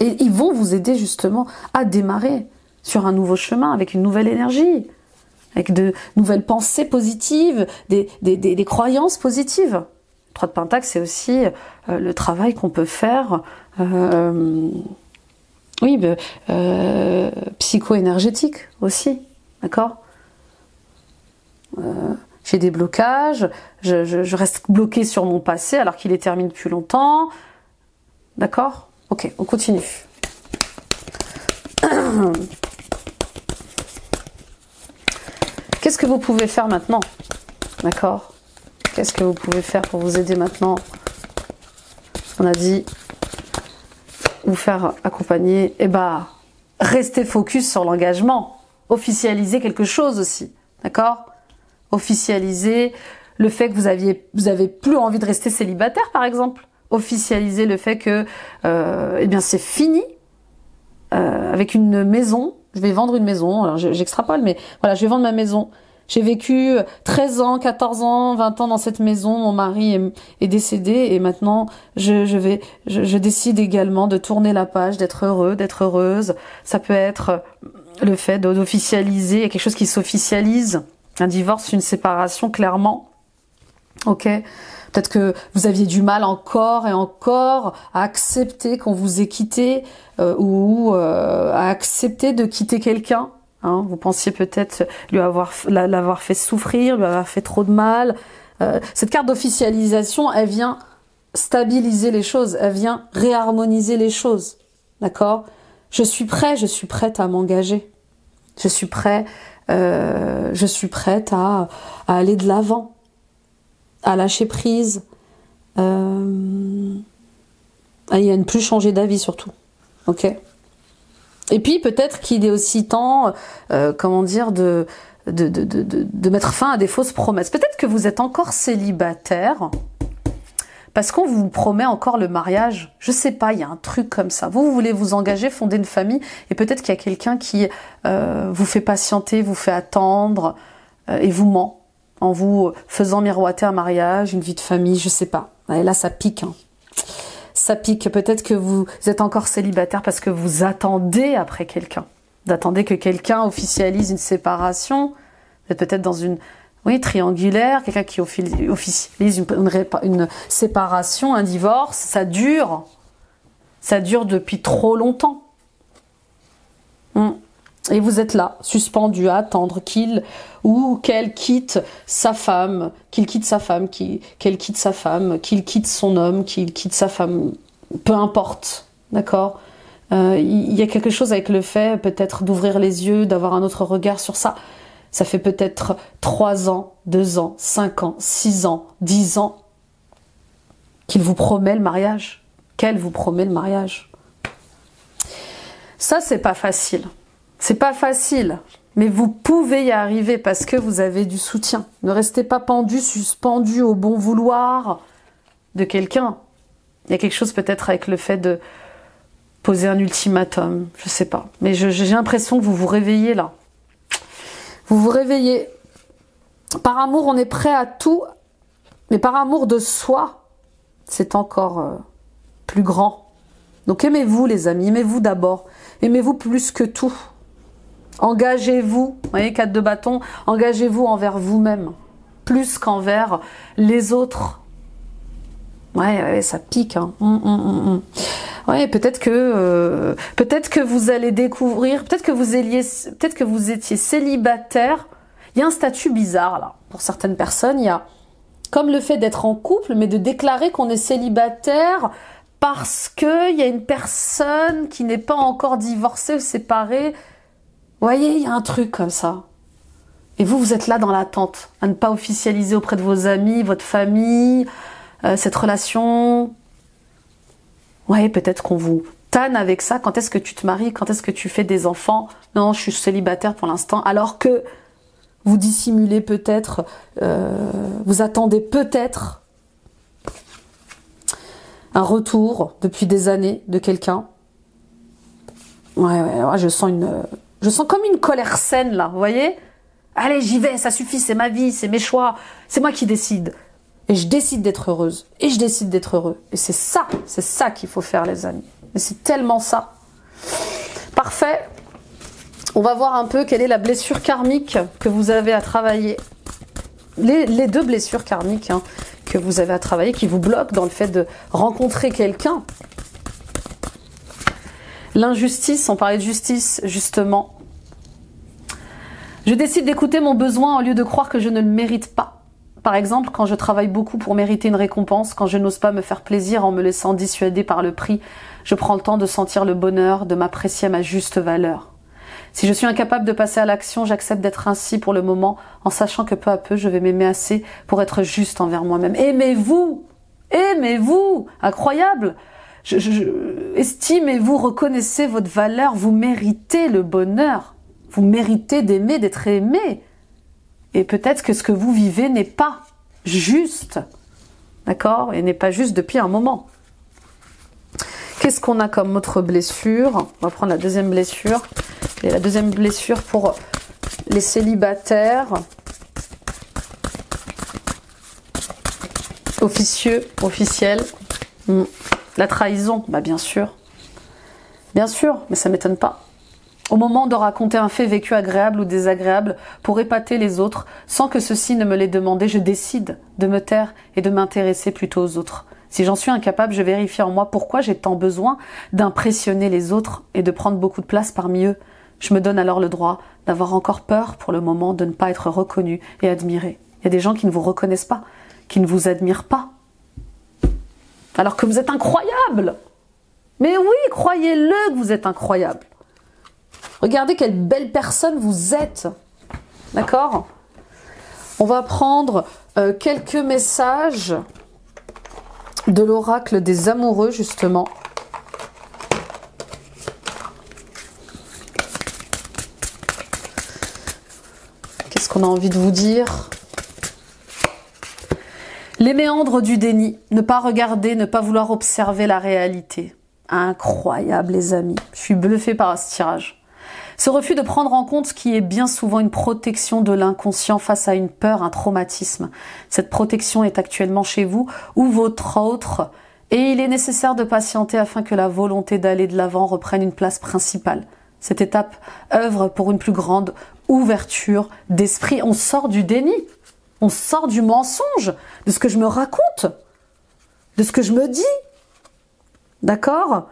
S1: Et ils vont vous aider justement à démarrer sur un nouveau chemin, avec une nouvelle énergie, avec de nouvelles pensées positives, des croyances positives. 3 de Pentacles, c'est aussi le travail qu'on peut faire, psycho-énergétique aussi, d'accord ? J'ai des blocages, je reste bloquée sur mon passé alors qu'il est terminé depuis longtemps, d'accord ? Ok, on continue. Qu'est-ce que vous pouvez faire maintenant? D'accord? Qu'est-ce que vous pouvez faire pour vous aider maintenant? On a dit vous faire accompagner. Eh ben, restez focus sur l'engagement. Officialiser quelque chose aussi. D'accord? Officialiser le fait que vous avez plus envie de rester célibataire, par exemple. Officialiser le fait que eh bien c'est fini avec une maison. Je vais vendre une maison. Alors j'extrapole, mais voilà, je vais vendre ma maison. J'ai vécu 13 ans, 14 ans, 20 ans dans cette maison, mon mari est décédé et maintenant je décide également de tourner la page, d'être heureux, d'être heureuse. Ça peut être le fait d'officialiser, il y a quelque chose qui s'officialise, un divorce, une séparation, clairement. Ok, peut-être que vous aviez du mal encore et encore à accepter qu'on vous ait quitté ou à accepter de quitter quelqu'un. Hein, vous pensiez peut-être l'avoir fait souffrir, lui avoir fait trop de mal. Cette carte d'officialisation, elle vient stabiliser les choses, elle vient réharmoniser les choses. D'accord? Je suis prête à m'engager. Je suis prête à aller de l'avant, à lâcher prise, à ne plus changer d'avis surtout. Ok? Et puis peut-être qu'il est aussi temps, comment dire, de mettre fin à des fausses promesses. Peut-être que vous êtes encore célibataire parce qu'on vous promet encore le mariage. Je sais pas, il y a un truc comme ça. Vous voulez vous engager, fonder une famille, et peut-être qu'il y a quelqu'un qui vous fait patienter, vous fait attendre et vous ment en vous faisant miroiter un mariage, une vie de famille, je sais pas. Et là, ça pique. Hein. Ça pique. Peut-être que vous êtes encore célibataire parce que vous attendez après quelqu'un. Vous attendez que quelqu'un officialise une séparation. Vous êtes peut-être dans une triangulaire, quelqu'un qui officialise une séparation, un divorce. Ça dure. Ça dure depuis trop longtemps. Et vous êtes là, suspendu à attendre qu'il ou qu'elle quitte sa femme, qu'il quitte sa femme, qu'elle quitte sa femme, qu'il quitte son homme, qu'il quitte sa femme, peu importe, d'accord? Il y a quelque chose avec le fait peut-être d'ouvrir les yeux, d'avoir un autre regard sur ça. Ça fait peut-être 3 ans, 2 ans, 5 ans, 6 ans, 10 ans qu'il vous promet le mariage, qu'elle vous promet le mariage. Ça, c'est pas facile. C'est pas facile, mais vous pouvez y arriver parce que vous avez du soutien. Ne restez pas pendu, suspendu au bon vouloir de quelqu'un. Il y a quelque chose peut-être avec le fait de poser un ultimatum, je sais pas. Mais j'ai l'impression que vous vous réveillez là. Vous vous réveillez. Par amour, on est prêt à tout, mais par amour de soi, c'est encore plus grand. Donc aimez-vous les amis, aimez-vous d'abord. Aimez-vous plus que tout. Engagez-vous, vous voyez, 4 de bâton, engagez-vous envers vous-même, plus qu'envers les autres. Ouais, ça pique. Hein. Ouais, peut-être que vous allez découvrir, peut-être que vous étiez célibataire. Il y a un statut bizarre là. Pour certaines personnes, il y a comme le fait d'être en couple, mais de déclarer qu'on est célibataire parce qu'il y a une personne qui n'est pas encore divorcée ou séparée. Vous voyez, il y a un truc comme ça. Et vous êtes là dans l'attente, à ne pas officialiser auprès de vos amis, votre famille, cette relation. Ouais, peut-être qu'on vous tanne avec ça. Quand est-ce que tu te maries? Quand est-ce que tu fais des enfants? Non, je suis célibataire pour l'instant. Alors que vous dissimulez peut-être, vous attendez peut-être un retour depuis des années de quelqu'un. Ouais, je sens comme une colère saine là, vous voyez? Allez, j'y vais, ça suffit, c'est ma vie, c'est mes choix, c'est moi qui décide. Et je décide d'être heureuse, et je décide d'être heureux. Et c'est ça qu'il faut faire les amis. Et c'est tellement ça. Parfait. On va voir un peu quelle est la blessure karmique que vous avez à travailler. Les 2 blessures karmiques hein, que vous avez à travailler, qui vous bloquent dans le fait de rencontrer quelqu'un. L'injustice, on parlait de justice, justement. Je décide d'écouter mon besoin au lieu de croire que je ne le mérite pas. Par exemple, quand je travaille beaucoup pour mériter une récompense, quand je n'ose pas me faire plaisir en me laissant dissuader par le prix, je prends le temps de sentir le bonheur, de m'apprécier à ma juste valeur. Si je suis incapable de passer à l'action, j'accepte d'être ainsi pour le moment, en sachant que peu à peu, je vais m'aimer assez pour être juste envers moi-même. Aimez-vous! Aimez-vous! Incroyable! Estimez-vous, reconnaissez votre valeur, vous méritez le bonheur, vous méritez d'aimer, d'être aimé. Et peut-être que ce que vous vivez n'est pas juste, d'accord? Et n'est pas juste depuis un moment. Qu'est-ce qu'on a comme autre blessure? On va prendre la deuxième blessure. Et la deuxième blessure pour les célibataires. Officieux, officiel. La trahison, bah bien sûr. Bien sûr, mais ça m'étonne pas. Au moment de raconter un fait vécu agréable ou désagréable pour épater les autres, sans que ceux-ci ne me l'aient demandé, je décide de me taire et de m'intéresser plutôt aux autres. Si j'en suis incapable, je vérifie en moi pourquoi j'ai tant besoin d'impressionner les autres et de prendre beaucoup de place parmi eux. Je me donne alors le droit d'avoir encore peur pour le moment de ne pas être reconnu et admiré. Il y a des gens qui ne vous reconnaissent pas, qui ne vous admirent pas, alors que vous êtes incroyable. Mais oui, croyez-le que vous êtes incroyable. Regardez quelle belle personne vous êtes. D'accord? On va prendre quelques messages de l'oracle des amoureux, justement. Qu'est-ce qu'on a envie de vous dire? Les méandres du déni. Ne pas regarder, ne pas vouloir observer la réalité. Incroyable, les amis. Je suis bluffée par ce tirage. Ce refus de prendre en compte ce qui est bien souvent une protection de l'inconscient face à une peur, un traumatisme. Cette protection est actuellement chez vous ou votre autre, et il est nécessaire de patienter afin que la volonté d'aller de l'avant reprenne une place principale. Cette étape œuvre pour une plus grande ouverture d'esprit. On sort du déni, on sort du mensonge, de ce que je me raconte, de ce que je me dis. D'accord ?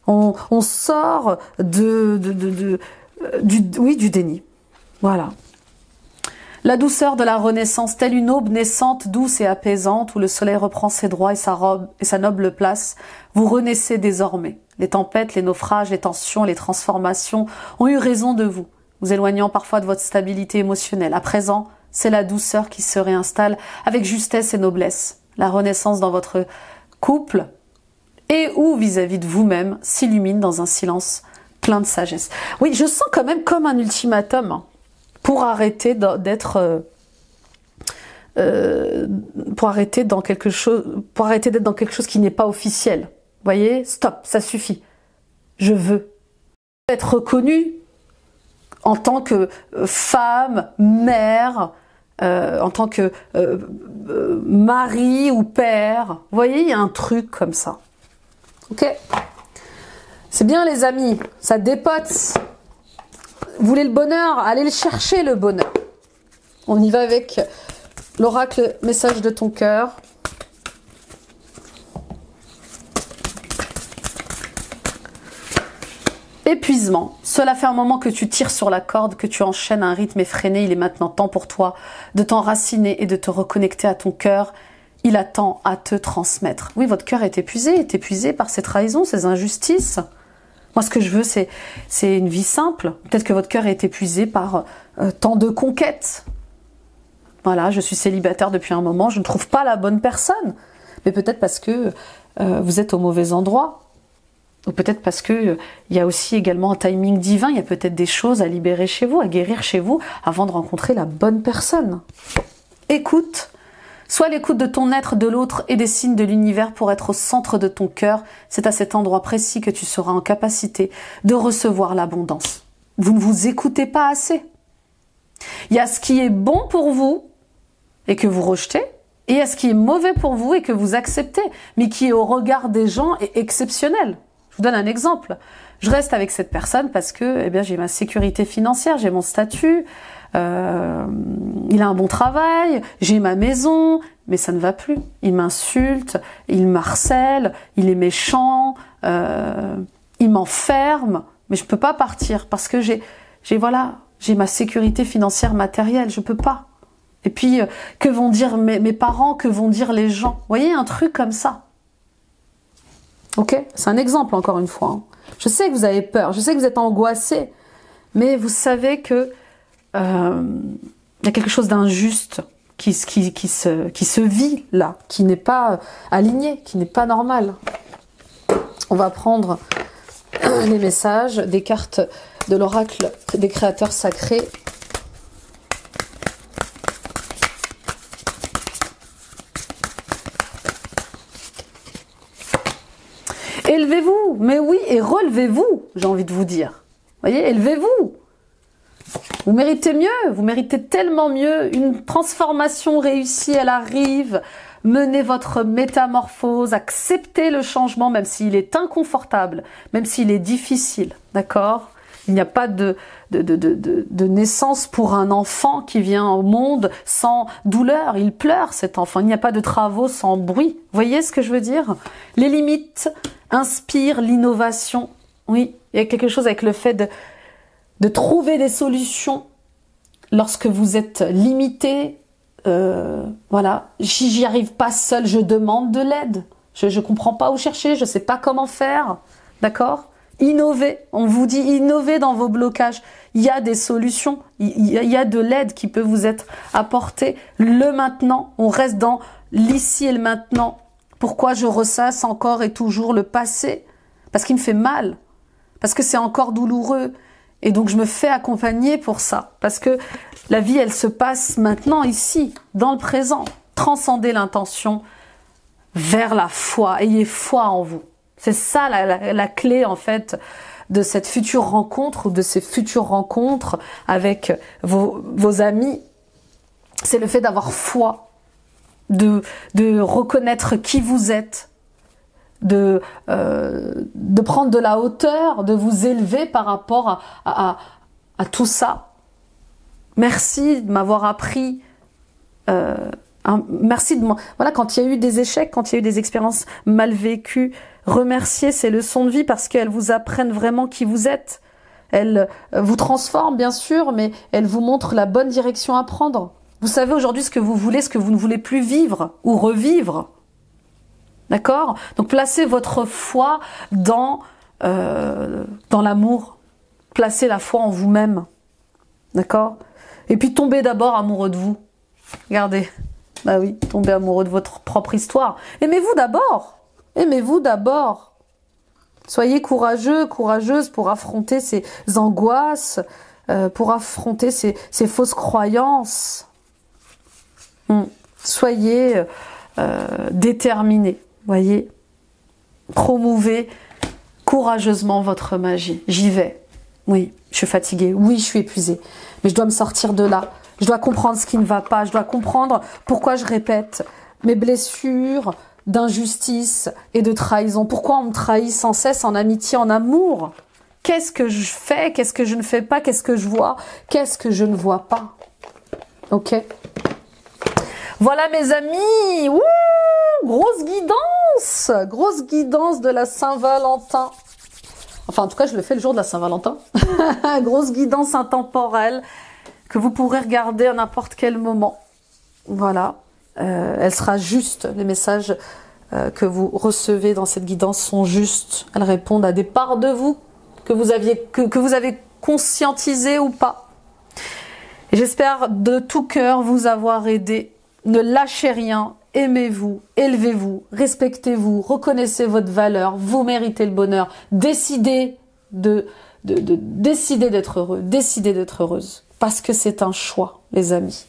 S1: On sort du déni. Voilà. La douceur de la renaissance, telle une aube naissante, douce et apaisante, où le soleil reprend ses droits et sa robe et sa noble place, vous renaissez désormais. Les tempêtes, les naufrages, les tensions, les transformations ont eu raison de vous, vous éloignant parfois de votre stabilité émotionnelle. À présent, c'est la douceur qui se réinstalle avec justesse et noblesse. La renaissance dans votre couple et ou vis-à-vis de vous-même s'illumine dans un silence plein de sagesse. Oui, je sens quand même comme un ultimatum pour arrêter d'être d'être dans quelque chose qui n'est pas officiel. Vous voyez, stop, ça suffit. Je veux être reconnue en tant que femme, mère, en tant que mari ou père. Vous voyez, il y a un truc comme ça. Ok, c'est bien les amis, ça dépote. Vous voulez le bonheur, allez le chercher le bonheur. On y va avec l'oracle message de ton cœur. Épuisement. Cela fait un moment que tu tires sur la corde, que tu enchaînes un rythme effréné. Il est maintenant temps pour toi de t'enraciner et de te reconnecter à ton cœur. Il attend à te transmettre. Oui, votre cœur est épuisé par ces trahisons, ces injustices. Moi, ce que je veux, c'est une vie simple. Peut-être que votre cœur est épuisé par tant de conquêtes. Voilà, je suis célibataire depuis un moment, je ne trouve pas la bonne personne. Mais peut-être parce que vous êtes au mauvais endroit. Ou peut-être parce que il y a aussi également un timing divin. Il y a peut-être des choses à libérer chez vous, à guérir chez vous, avant de rencontrer la bonne personne. Écoute. Sois l'écoute de ton être, de l'autre et des signes de l'univers pour être au centre de ton cœur. C'est à cet endroit précis que tu seras en capacité de recevoir l'abondance. Vous ne vous écoutez pas assez. Il y a ce qui est bon pour vous et que vous rejetez, et il y a ce qui est mauvais pour vous et que vous acceptez, mais qui est au regard des gens est exceptionnel. Je vous donne un exemple. Je reste avec cette personne parce que j'ai ma sécurité financière, j'ai mon statut, il a un bon travail, j'ai ma maison, mais ça ne va plus. Il m'insulte, il m'harcèle, il est méchant, il m'enferme, mais je peux pas partir parce que j'ai ma sécurité financière matérielle, je peux pas. Et puis, que vont dire mes parents, que vont dire les gens? Vous voyez, un truc comme ça. Ok, c'est un exemple encore une fois. Hein. Je sais que vous avez peur, je sais que vous êtes angoissé, mais vous savez que y a quelque chose d'injuste qui se vit là, qui n'est pas aligné, qui n'est pas normal. On va prendre les messages des cartes de l'oracle des créateurs sacrés. Élevez-vous, mais oui, et relevez-vous, j'ai envie de vous dire. Voyez, élevez-vous. Vous méritez mieux, vous méritez tellement mieux. Une transformation réussie, elle arrive. Menez votre métamorphose, acceptez le changement, même s'il est inconfortable, même s'il est difficile, d'accord? Il n'y a pas de naissance pour un enfant qui vient au monde sans douleur. Il pleure, cet enfant. Il n'y a pas de travaux sans bruit. Vous voyez ce que je veux dire? Les limites inspirent l'innovation. Oui, il y a quelque chose avec le fait de trouver des solutions lorsque vous êtes limité. Voilà, j'y arrive pas seule, je demande de l'aide. Je comprends pas où chercher, je sais pas comment faire. D'accord? Innovez, on vous dit innovez dans vos blocages. Il y a des solutions, il y a de l'aide qui peut vous être apportée. Le maintenant, on reste dans l'ici et le maintenant. Pourquoi je ressasse encore et toujours le passé? Parce qu'il me fait mal, parce que c'est encore douloureux. Et donc je me fais accompagner pour ça, parce que la vie, elle se passe maintenant, ici, dans le présent. Transcendez l'intention vers la foi, ayez foi en vous. C'est ça la clé, en fait, de cette future rencontre ou de ces futures rencontres avec vos amis. C'est le fait d'avoir foi, de reconnaître qui vous êtes, de prendre de la hauteur, de vous élever par rapport à tout ça. Merci de m'avoir appris. Merci de moi. Voilà, quand il y a eu des échecs, quand il y a eu des expériences mal vécues, remerciez ces leçons de vie parce qu'elles vous apprennent vraiment qui vous êtes. Elles vous transforment, bien sûr, mais elles vous montrent la bonne direction à prendre. Vous savez aujourd'hui ce que vous voulez, ce que vous ne voulez plus vivre ou revivre. D'accord? Donc placez votre foi dans l'amour. Placez la foi en vous-même. D'accord? Et puis tombez d'abord amoureux de vous. Regardez. Bah oui, tombez amoureux de votre propre histoire. Aimez-vous d'abord. Aimez-vous d'abord. Soyez courageux, courageuse pour affronter ces angoisses, pour affronter ces fausses croyances. Soyez déterminés. Voyez, promouvez courageusement votre magie. J'y vais. Oui, je suis fatiguée. Oui, je suis épuisée. Mais je dois me sortir de là. Je dois comprendre ce qui ne va pas. Je dois comprendre pourquoi je répète mes blessures d'injustice et de trahison. Pourquoi on me trahit sans cesse en amitié, en amour? Qu'est-ce que je fais? Qu'est-ce que je ne fais pas? Qu'est-ce que je vois? Qu'est-ce que je ne vois pas? Ok? Voilà mes amis. Ouh, grosse guidance de la Saint-Valentin. Enfin, en tout cas, je le fais le jour de la Saint-Valentin. Grosse guidance intemporelle que vous pourrez regarder à n'importe quel moment. Voilà. Elle sera juste. Les messages que vous recevez dans cette guidance sont justes. Elles répondent à des parts de vous que vous avez conscientisées ou pas. Et j'espère de tout cœur vous avoir aidé. Ne lâchez rien. Aimez-vous, élevez-vous, respectez-vous, reconnaissez votre valeur, vous méritez le bonheur. Décidez décidez d'être heureux, décidez d'être heureuse. Parce que c'est un choix, les amis.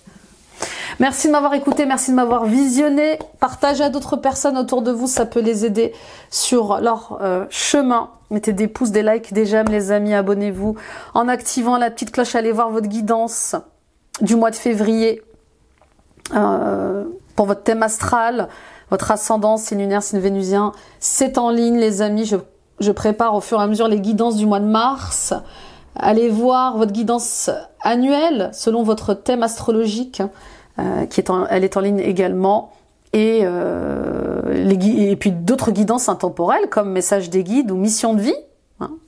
S1: Merci de m'avoir écouté, merci de m'avoir visionné. Partagez à d'autres personnes autour de vous, ça peut les aider sur leur chemin. Mettez des pouces, des likes, des j'aime, les amis, abonnez-vous. En activant la petite cloche, allez voir votre guidance du mois de février. Pour votre thème astral, votre ascendant, signe lunaire, signe vénusien, c'est en ligne, les amis. Je prépare au fur et à mesure les guidances du mois de mars. Allez voir votre guidance annuelle selon votre thème astrologique, elle est en ligne également. Et puis d'autres guidances intemporelles comme message des guides ou mission de vie.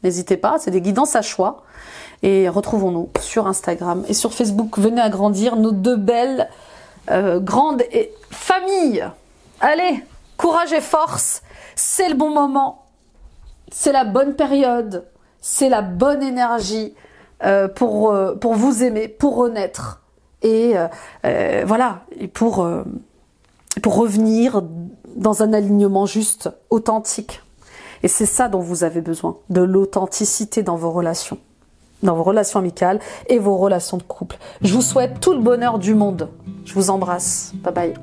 S1: N'hésitez pas, c'est des guidances à choix. Et retrouvons-nous sur Instagram et sur Facebook. Venez agrandir nos deux belles grande famille. Allez, courage et force, c'est le bon moment, c'est la bonne période, c'est la bonne énergie pour vous aimer, pour renaître et voilà, et pour revenir dans un alignement juste, authentique. Et c'est ça dont vous avez besoin, de l'authenticité dans vos relations amicales et vos relations de couple. Je vous souhaite tout le bonheur du monde. Je vous embrasse. Bye bye.